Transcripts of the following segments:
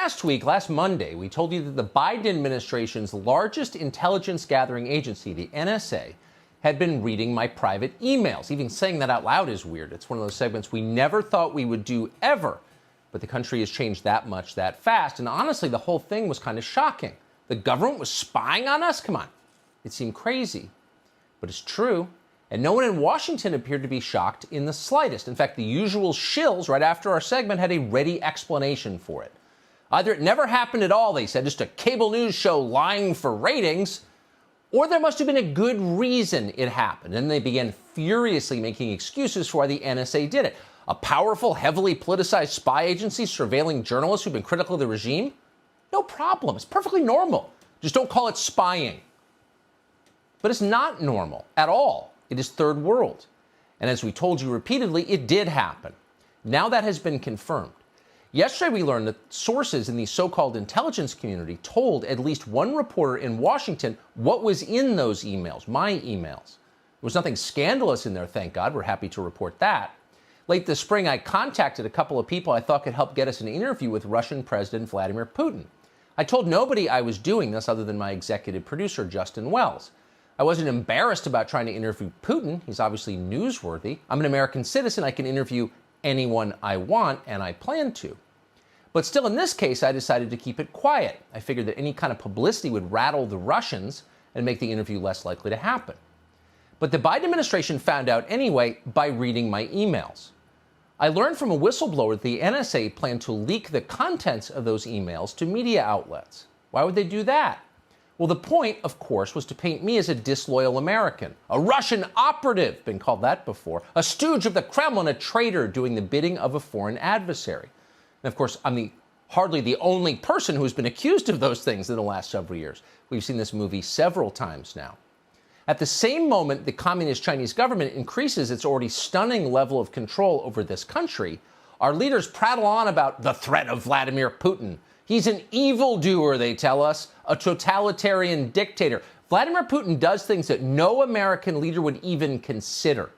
last Monday, we told you that the Biden administration's largest intelligence gathering agency, the NSA, had been reading my private emails. Even saying that out loud is weird. It's one of those segments we never thought we would do ever. But the country has changed that much that fast. And honestly, the whole thing was kind of shocking. The government was spying on us? Come on. It seemed crazy. But it's true. And no one in Washington appeared to be shocked in the slightest. In fact, the usual shills right after our segment had a ready explanation for it. Either it never happened at all, they said, just a cable news show lying for ratings, or there must have been a good reason it happened. And they began furiously making excuses for why the NSA did it. A powerful, heavily politicized spy agency surveilling journalists who've been critical of the regime? No problem. It's perfectly normal. Just don't call it spying. But it's not normal at all. It is third world. And as we told you repeatedly, it did happen. Now that has been confirmed. Yesterday, we learned that sources in the so-called intelligence community told at least one reporter in Washington what was in those emails, my emails. There was nothing scandalous in there, thank God. We're happy to report that. Late this spring, I contacted a couple of people I thought could help get us an interview with Russian President Vladimir Putin. I told nobody I was doing this other than my executive producer, Justin Wells. I wasn't embarrassed about trying to interview Putin. He's obviously newsworthy. I'm an American citizen. I can interview anyone I want, and I plan to. But still, in this case, I decided to keep it quiet. I figured that any kind of publicity would rattle the Russians and make the interview less likely to happen. But the Biden administration found out anyway by reading my emails. I learned from a whistleblower that the NSA planned to leak the contents of those emails to media outlets. Why would they do that? Well, the point, of course, was to paint me as a disloyal American, a Russian operative, been called that before, a stooge of the Kremlin, a traitor doing the bidding of a foreign adversary. And of course, I'm hardly the only person who's been accused of those things in the last several years. We've seen this movie several times now. At the same moment, the communist Chinese government increases its already stunning level of control over this country, our leaders prattle on about the threat of Vladimir Putin. He's an evildoer, they tell us, a totalitarian dictator. Vladimir Putin does things that no American leader would even consider.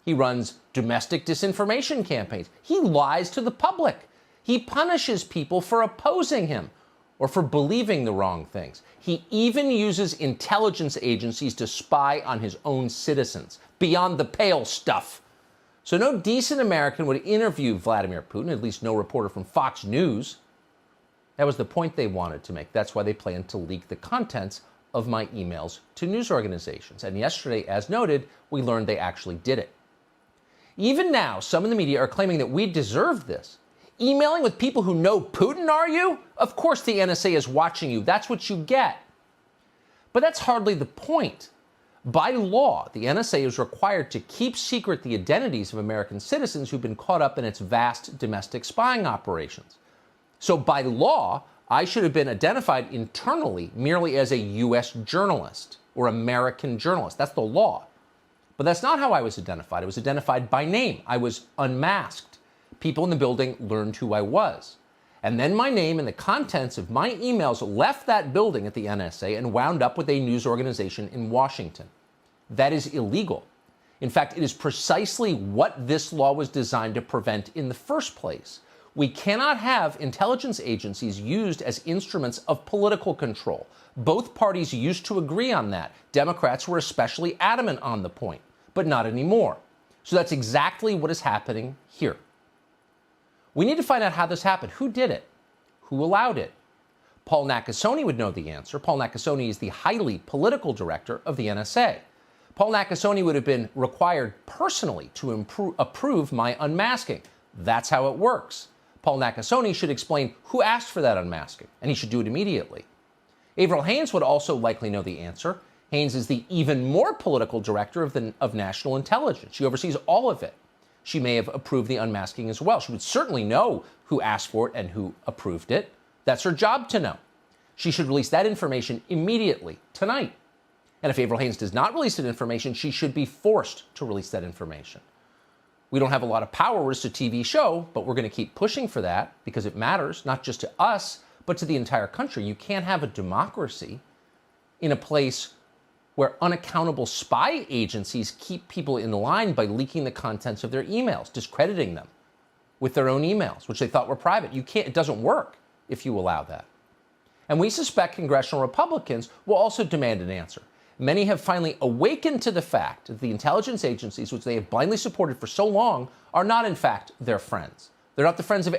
He runs domestic disinformation campaigns. He lies to the public. He punishes people for opposing him or for believing the wrong things. He even uses intelligence agencies to spy on his own citizens. Beyond the pale stuff. So no decent American would interview Vladimir Putin, at least no reporter from Fox News. That was the point they wanted to make. That's why they planned to leak the contents of my emails to news organizations. And yesterday, as noted, we learned they actually did it. Even now, some in the media are claiming that we deserve this. Emailing with people who know Putin, are you? Of course the NSA is watching you. That's what you get. But that's hardly the point. By law, the NSA is required to keep secret the identities of American citizens who've been caught up in its vast domestic spying operations. So by law, I should have been identified internally merely as a U.S. journalist or American journalist. That's the law. But that's not how I was identified. I was identified by name. I was unmasked. People in the building learned who I was. And then my name and the contents of my emails left that building at the NSA and wound up with a news organization in Washington. That is illegal. In fact, it is precisely what this law was designed to prevent in the first place. We cannot have intelligence agencies used as instruments of political control. Both parties used to agree on that. Democrats were especially adamant on the point, but not anymore. So that's exactly what is happening here. We need to find out how this happened. Who did it? Who allowed it? Paul Nakasone would know the answer. Paul Nakasone is the highly political director of the NSA. Paul Nakasone would have been required personally to approve my unmasking. That's how it works. Paul Nakasone should explain who asked for that unmasking, and he should do it immediately. Avril Haines would also likely know the answer. Haines is the even more political director of national intelligence. She oversees all of it. She may have approved the unmasking as well. She would certainly know who asked for it and who approved it. That's her job to know. She should release that information immediately, tonight. And if Avril Haines does not release that information, she should be forced to release that information. We don't have a lot of power. We're just a TV show, but we're going to keep pushing for that because it matters, not just to us, but to the entire country. You can't have a democracy in a place where unaccountable spy agencies keep people in line by leaking the contents of their emails, discrediting them with their own emails, which they thought were private. You can't, it doesn't work. if you allow that. And we suspect congressional Republicans will also demand an answer. Many have finally awakened to the fact that the intelligence agencies, which they have blindly supported for so long, are not, in fact, their friends. They're not the friends of